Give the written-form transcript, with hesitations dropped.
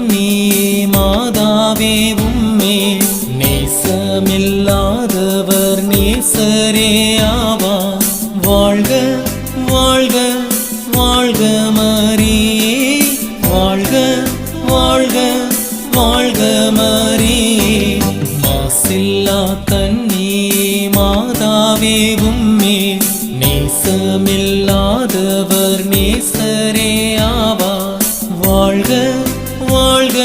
கன்னியே மாதாவே உம்மே நேசமில்லாதவர் நேசரே ஆவார். வாழ்க வாழ்க வாழ்க மரியே, வாழ்க வாழ்க வாழ்க மரியே. மாசில்லா கன்னியே மாதாவே உம்மே நேசமில்லாதவர் நேசரே ஆவார். வாழ்க வாழ்க